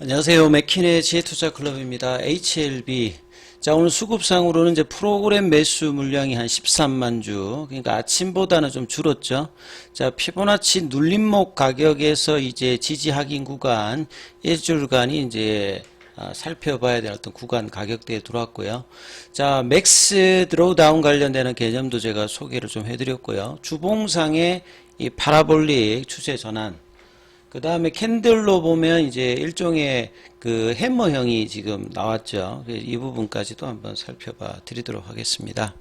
안녕하세요. 맥킨의 지혜투자클럽입니다. HLB. 자, 오늘 수급상으로는 이제 프로그램 매수 물량이 한 13만 주. 그러니까 아침보다는 좀 줄었죠. 자, 피보나치 눌림목 가격에서 이제 지지 확인 구간, 일주일간이 이제 살펴봐야 될 어떤 구간 가격대에 들어왔고요. 자, 맥스 드로우다운 관련되는 개념도 제가 소개를 좀 해드렸고요. 주봉상의 이 파라볼릭 추세 전환. 그 다음에 캔들로 보면 이제 일종의 그 해머형이 지금 나왔죠. 이 부분까지도 한번 살펴봐 드리도록 하겠습니다.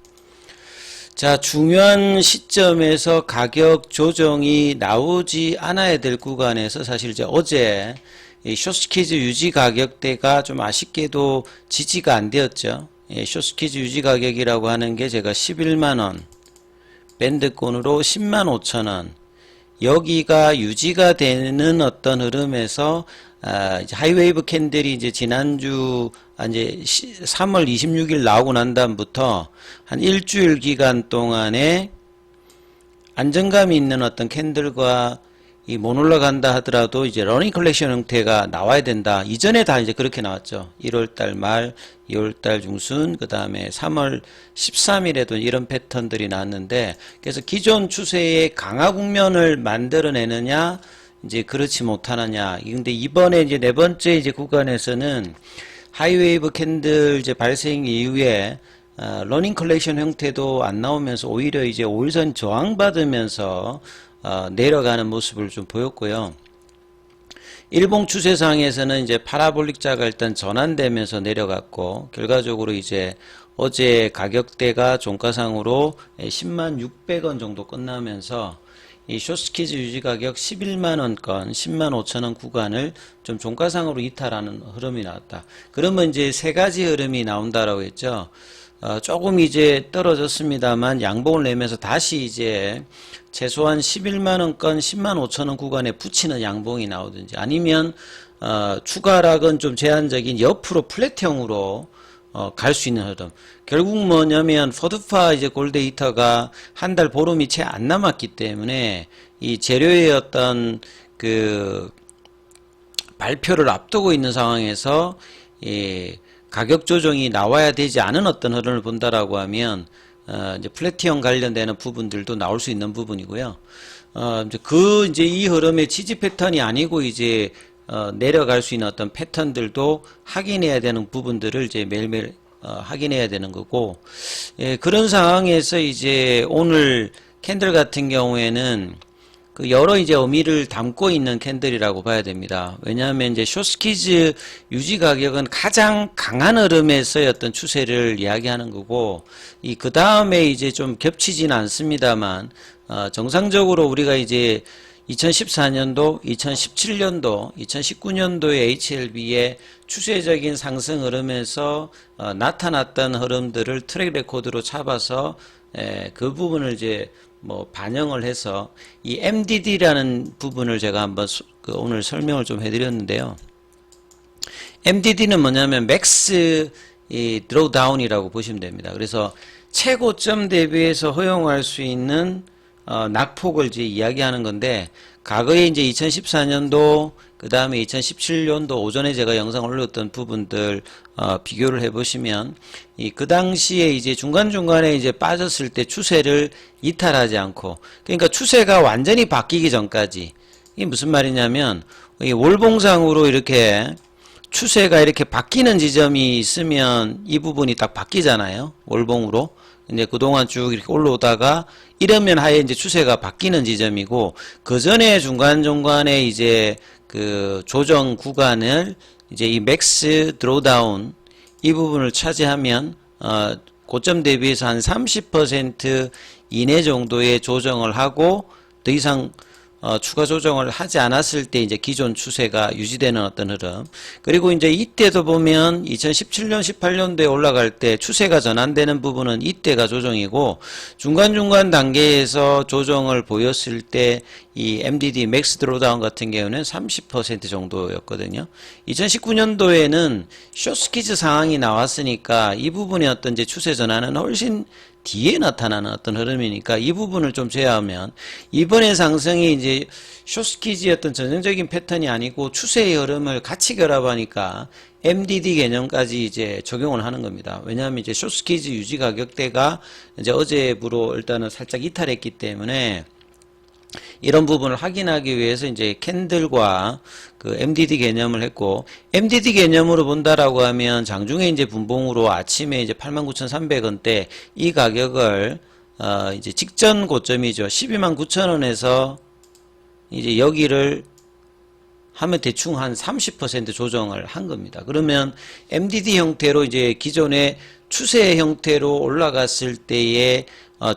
자, 중요한 시점에서 가격 조정이 나오지 않아야 될 구간에서 사실 이제 어제 이 숏스키즈 유지 가격대가 좀 아쉽게도 지지가 안 되었죠. 숏스키즈 유지 가격이라고 하는 게 제가 11만원, 밴드권으로 10만 5천원, 여기가 유지가 되는 어떤 흐름에서 이제 하이웨이브 캔들이 이제 지난주 이제 3월 26일 나오고 난 다음부터 한 일주일 기간 동안에 안정감이 있는 어떤 캔들과 이 못 올라간다 하더라도 이제 러닝 컬렉션 형태가 나와야 된다. 이전에 다 이제 그렇게 나왔죠. 1월달 말, 2월달 중순, 그 다음에 3월 13일에도 이런 패턴들이 나왔는데, 그래서 기존 추세의 강화 국면을 만들어내느냐, 이제 그렇지 못하느냐. 근데 이번에 이제 네 번째 이제 구간에서는 하이웨이브 캔들 이제 발생 이후에 러닝 컬렉션 형태도 안 나오면서 오히려 이제 5일선 저항받으면서 내려가는 모습을 좀 보였고요. 일봉 추세상에서는 이제 파라볼릭자가 일단 전환되면서 내려갔고, 결과적으로 이제 어제 가격대가 종가상으로 10만 600원 정도 끝나면서 이 숏스키즈 유지 가격 11만원권, 10만 5천원 구간을 좀 종가상으로 이탈하는 흐름이 나왔다. 그러면 이제 세 가지 흐름이 나온다라고 했죠. 조금 이제 떨어졌습니다만 양봉을 내면서 다시 이제 최소한 11만원권 10만 5천원 구간에 붙이는 양봉이 나오든지, 아니면 추가락은 좀 제한적인 옆으로 플랫형으로 갈 수 있는 흐름. 결국 뭐냐면 포드파 이제 골데이터가 한 달 보름이 채 안 남았기 때문에 이 재료의 어떤 그 발표를 앞두고 있는 상황에서 가격 조정이 나와야 되지 않은 어떤 흐름을 본다라고 하면 이제 플래티형 관련되는 부분들도 나올 수 있는 부분이고요. 이제 이 흐름의 지지 패턴이 아니고 이제 내려갈 수 있는 어떤 패턴들도 확인해야 되는 부분들을 이제 매일매일 확인해야 되는 거고, 그런 상황에서 이제 오늘 캔들 같은 경우에는 그 여러 이제 의미를 담고 있는 캔들이라고 봐야 됩니다. 왜냐하면 이제 숏스키즈 유지 가격은 가장 강한 흐름에서의 어떤 추세를 이야기하는 거고, 그 다음에 이제 좀 겹치지는 않습니다만, 정상적으로 우리가 이제 2014년도, 2017년도, 2019년도의 HLB의 추세적인 상승 흐름에서 나타났던 흐름들을 트랙 레코드로 잡아서 그 부분을 이제 뭐 반영을 해서 이 MDD라는 부분을 제가 한번 오늘 설명을 좀 해드렸는데요. MDD는 뭐냐면 맥스 드로우다운이라고 보시면 됩니다. 그래서 최고점 대비해서 허용할 수 있는 낙폭을 이제 이야기하는 건데, 과거에 이제 2014년도 그 다음에 2017년도 오전에 제가 영상을 올렸던 부분들 비교를 해보시면 그 당시에 이제 중간중간에 이제 빠졌을 때 추세를 이탈하지 않고, 그러니까 추세가 완전히 바뀌기 전까지, 이게 무슨 말이냐면 월봉상으로 이렇게 추세가 이렇게 바뀌는 지점이 있으면 이 부분이 딱 바뀌잖아요. 월봉으로. 이제 그동안 쭉 이렇게 올라오다가 이러면 하에 이제 추세가 바뀌는 지점이고, 그 전에 중간중간에 이제 그 조정 구간을 이제 이 맥스 드로다운 이 부분을 차지하면 고점 대비해서 한 30% 이내 정도의 조정을 하고 더 이상 추가 조정을 하지 않았을 때 이제 기존 추세가 유지되는 어떤 흐름. 그리고 이제 이때도 보면 2017년, 18년도에 올라갈 때 추세가 전환되는 부분은 이때가 조정이고, 중간중간 단계에서 조정을 보였을 때 이 MDD 맥스 드로다운 같은 경우는 30% 정도였거든요. 2019년도에는 숏스키즈 상황이 나왔으니까 이 부분의 어떤 이제 추세 전환은 훨씬 뒤에 나타나는 어떤 흐름이니까 이 부분을 좀 제외하면 이번에 상승이 이제 숏스키즈의 어떤 전형적인 패턴이 아니고 추세의 흐름을 같이 결합하니까 MDD 개념까지 이제 적용을 하는 겁니다. 왜냐하면 이제 숏스키즈 유지 가격대가 이제 어제부로 일단은 살짝 이탈했기 때문에 이런 부분을 확인하기 위해서 이제 캔들과 그 MDD 개념을 했고, MDD 개념으로 본다라고 하면 장중에 이제 분봉으로 아침에 이제 89,300원대 이 가격을 이제 직전 고점이죠. 129,000원에서 이제 여기를 하면 대충 한 30% 조정을 한 겁니다. 그러면 MDD 형태로 이제 기존의 추세 형태로 올라갔을 때의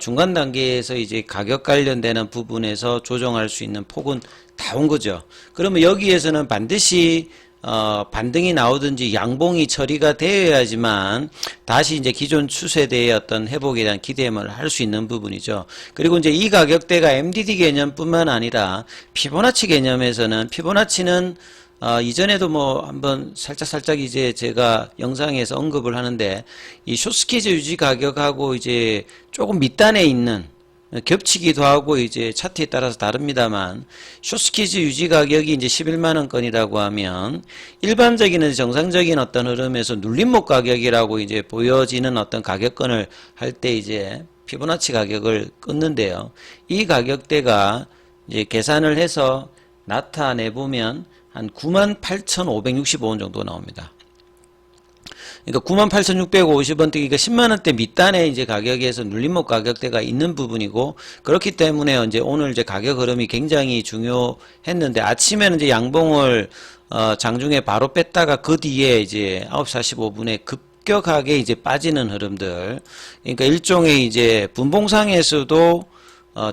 중간 단계에서 이제 가격 관련되는 부분에서 조정할 수 있는 폭은 다 온 거죠. 그러면 여기에서는 반드시 반등이 나오든지 양봉이 처리가 되어야지만 다시 이제 기존 추세대의 어떤 회복에 대한 기대감을 할 수 있는 부분이죠. 그리고 이제 이 가격대가 MDD 개념뿐만 아니라 피보나치 개념에서는 피보나치는 이전에도 뭐 한번 살짝 이제 제가 영상에서 언급을 하는데 이 숏스키즈 유지 가격하고 이제 조금 밑단에 있는 겹치기도 하고 이제 차트에 따라서 다릅니다만 숏스키즈 유지 가격이 이제 11만원권이라고 하면 일반적인 정상적인 어떤 흐름에서 눌림목 가격이라고 이제 보여지는 어떤 가격권을 할 때 이제 피보나치 가격을 끊는데요. 이 가격대가 이제 계산을 해서 나타내 보면 한 98,565원 정도 나옵니다. 그러니까 98,650원대, 그러니까 10만원대 밑단에 이제 가격에서 눌림목 가격대가 있는 부분이고, 그렇기 때문에 이제 오늘 이제 가격 흐름이 굉장히 중요했는데, 아침에는 이제 양봉을, 장중에 바로 뺐다가 그 뒤에 이제 9시 45분에 급격하게 이제 빠지는 흐름들. 그러니까 일종의 이제 분봉상에서도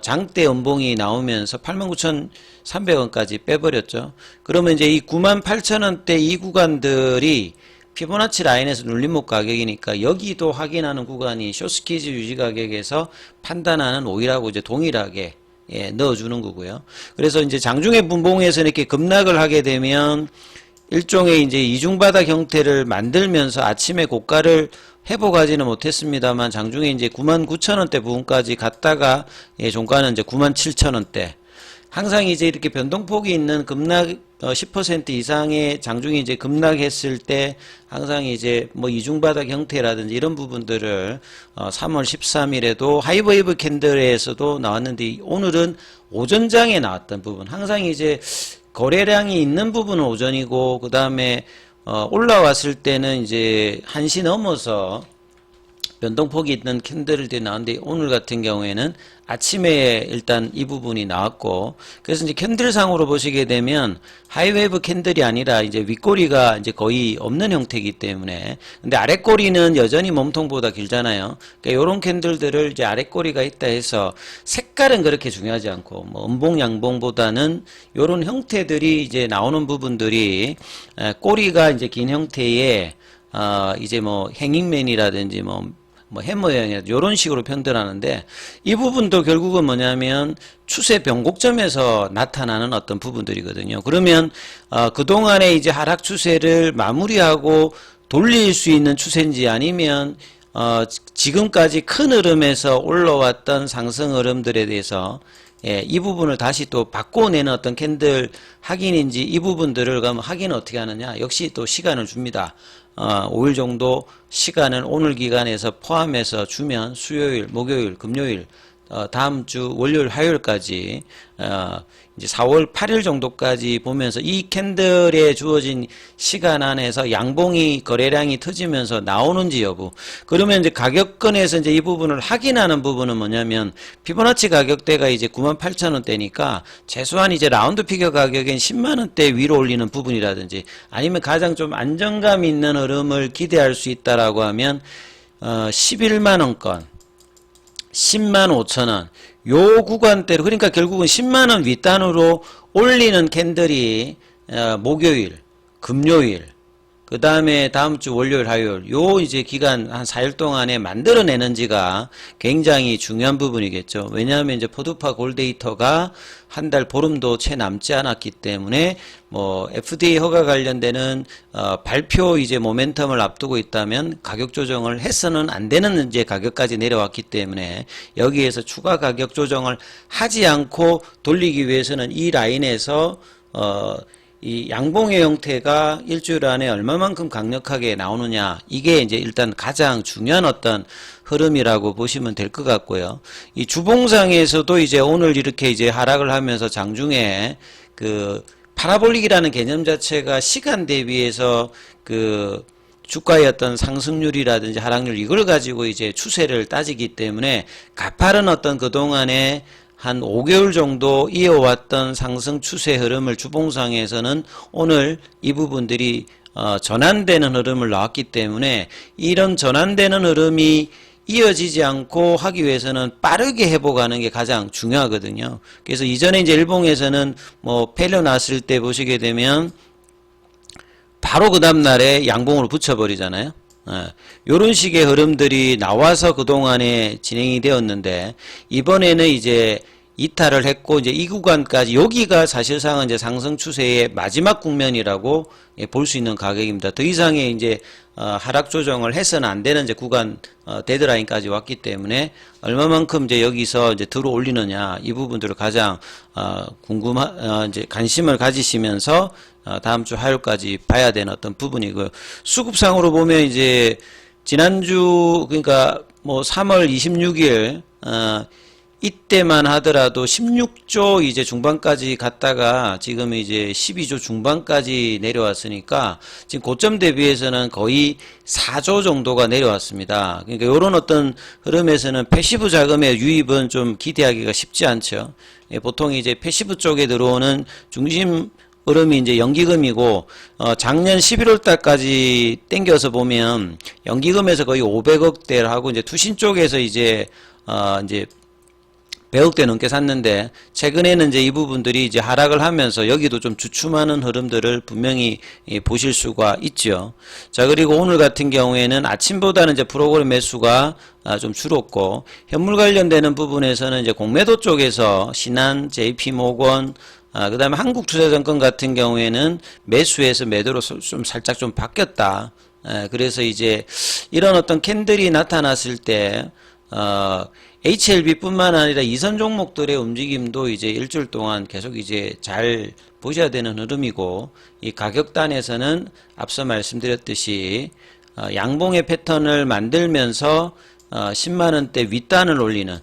장대 연봉이 나오면서 89,300원까지 빼버렸죠. 그러면 이제 이 98,000원대 이 구간들이 피보나치 라인에서 눌림목 가격이니까 여기도 확인하는 구간이 숏스키즈 유지 가격에서 판단하는 5일하고 이제 동일하게 넣어주는 거고요. 그래서 이제 장중의 분봉에서 이렇게 급락을 하게 되면 일종의 이제 이중바닥 형태를 만들면서 아침에 고가를 회복하지는 못했습니다만 장중에 이제 99,000원대 부분까지 갔다가 종가는 이제 97,000원대. 항상 이제 이렇게 변동폭이 있는 급락 10% 이상의 장중에 이제 급락했을 때 항상 이제 뭐 이중바닥 형태라든지 이런 부분들을 3월 13일에도 하이웨이브 캔들에서도 나왔는데 오늘은 오전장에 나왔던 부분 항상 이제 거래량이 있는 부분은 오전이고 그 다음에 올라왔을 때는 이제 1시 넘어서 변동폭이 있는 캔들들이 나왔는데 오늘 같은 경우에는 아침에 일단 이 부분이 나왔고 그래서 이제 캔들상으로 보시게 되면 하이웨이브 캔들이 아니라 이제 윗꼬리가 이제 거의 없는 형태이기 때문에 근데 아랫꼬리는 여전히 몸통보다 길잖아요. 그러니까 요런 캔들들을 이제 아랫꼬리가 있다 해서 색깔은 그렇게 중요하지 않고 뭐 음봉 양봉보다는 요런 형태들이 이제 나오는 부분들이 꼬리가 이제 긴 형태의 이제 뭐 행잉맨이라든지 뭐 해머형이라든지 이런 식으로 편들하는데 이 부분도 결국은 뭐냐면 추세 변곡점에서 나타나는 어떤 부분들이거든요. 그러면 그동안에 이제 하락 추세를 마무리하고 돌릴 수 있는 추세인지 아니면 지금까지 큰 흐름에서 올라왔던 상승 흐름들에 대해서 이 부분을 다시 또 바꿔내는 어떤 캔들 확인인지 이 부분들을 그럼 확인을 어떻게 하느냐 역시 또 시간을 줍니다. 5일 정도 시간을 오늘 기간에서 포함해서 주면 수요일, 목요일, 금요일, 다음 주 월요일, 화요일까지 이제 4월 8일 정도까지 보면서 이 캔들에 주어진 시간 안에서 양봉이 거래량이 터지면서 나오는지 여부. 그러면 이제 가격권에서 이제 이 부분을 확인하는 부분은 뭐냐면 피보나치 가격대가 이제 98,000원대니까 최소한 이제 라운드 피겨 가격인 10만원대 위로 올리는 부분이라든지 아니면 가장 좀 안정감 있는 흐름을 기대할 수 있다라고 하면 11만원권 105,000원 요 구간대로 그러니까 결국은 10만원 윗단으로 올리는 캔들이 목요일, 금요일, 그 다음에 다음 주 월요일, 화요일, 요 이제 기간 한 4일 동안에 만들어내는지가 굉장히 중요한 부분이겠죠. 왜냐하면 이제 포드파 골데이터가 한 달 보름도 채 남지 않았기 때문에 뭐 FDA 허가 관련되는 발표 이제 모멘텀을 앞두고 있다면 가격 조정을 해서는 안 되는 이제 가격까지 내려왔기 때문에 여기에서 추가 가격 조정을 하지 않고 돌리기 위해서는 이 라인에서 이 양봉의 형태가 일주일 안에 얼마만큼 강력하게 나오느냐, 이게 이제 일단 가장 중요한 어떤 흐름이라고 보시면 될 것 같고요. 이 주봉상에서도 이제 오늘 이렇게 이제 하락을 하면서 장중에 그 파라볼릭이라는 개념 자체가 시간 대비해서 그 주가의 어떤 상승률이라든지 하락률, 이걸 가지고 이제 추세를 따지기 때문에 가파른 어떤 그동안의 한 5개월 정도 이어왔던 상승 추세 흐름을 주봉상에서는 오늘 이 부분들이 전환되는 흐름을 나왔기 때문에 이런 전환되는 흐름이 이어지지 않고 하기 위해서는 빠르게 회복하는 게 가장 중요하거든요. 그래서 이전에 이제 일봉에서는 뭐 패려 났을 때 보시게 되면 바로 그 다음날에 양봉으로 붙여버리잖아요. 요런 식의 흐름들이 나와서 그동안에 진행이 되었는데, 이번에는 이제 이탈을 했고, 이제 이 구간까지, 여기가 사실상은 이제 상승 추세의 마지막 국면이라고 볼 수 있는 가격입니다. 더 이상의 이제 하락 조정을 해서는 안 되는 이제 구간 데드라인까지 왔기 때문에 얼마만큼 이제 여기서 이제 들어 올리느냐, 이 부분들을 가장 이제 관심을 가지시면서 다음 주 화요일까지 봐야 되는 어떤 부분이고, 수급상으로 보면 이제 지난주, 그러니까 뭐 3월 26일 이때만 하더라도 16조 이제 중반까지 갔다가 지금 이제 12조 중반까지 내려왔으니까 지금 고점 대비해서는 거의 4조 정도가 내려왔습니다. 그러니까 이런 어떤 흐름에서는 패시브 자금의 유입은 좀 기대하기가 쉽지 않죠. 보통 이제 패시브 쪽에 들어오는 중심 흐름이 이제 연기금이고, 작년 11월 달까지 땡겨서 보면 연기금에서 거의 500억대를 하고, 이제 투신 쪽에서 이제 100억대 넘게 샀는데, 최근에는 이제 이 부분들이 이제 하락을 하면서 여기도 좀 주춤하는 흐름들을 분명히 보실 수가 있죠. 자, 그리고 오늘 같은 경우에는 아침보다는 이제 프로그램 매수가 좀 줄었고, 현물 관련되는 부분에서는 이제 공매도 쪽에서 신한, JP모건, 그 다음에 한국투자증권 같은 경우에는 매수에서 매도로 좀 살짝 좀 바뀌었다. 그래서 이제 이런 어떤 캔들이 나타났을 때, HLB뿐만 아니라 이선 종목들의 움직임도 이제 일주일 동안 계속 이제 잘 보셔야 되는 흐름이고, 이 가격단에서는 앞서 말씀드렸듯이 양봉의 패턴을 만들면서 10만원대 윗단을 올리는,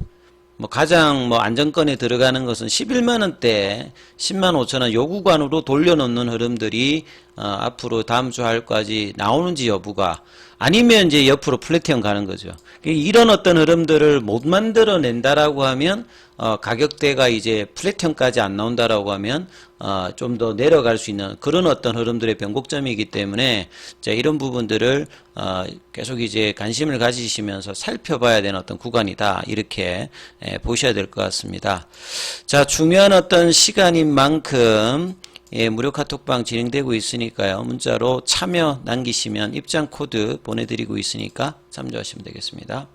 뭐 가장 뭐 안정권에 들어가는 것은 11만원대 10만 5천원 요 구간으로 돌려놓는 흐름들이 앞으로 다음 주 화요일까지 나오는지 여부가, 아니면 이제 옆으로 플래티언 가는 거죠. 이런 어떤 흐름들을 못 만들어낸다라고 하면 가격대가 이제 플래티언까지 안 나온다라고 하면 좀 더 내려갈 수 있는 그런 어떤 흐름들의 변곡점이기 때문에, 자, 이런 부분들을 계속 이제 관심을 가지시면서 살펴봐야 되는 어떤 구간이다, 이렇게 보셔야 될 것 같습니다. 자, 중요한 어떤 시간인 만큼 무료 카톡방 진행되고 있으니까요. 문자로 참여 남기시면 입장 코드 보내드리고 있으니까 참조하시면 되겠습니다.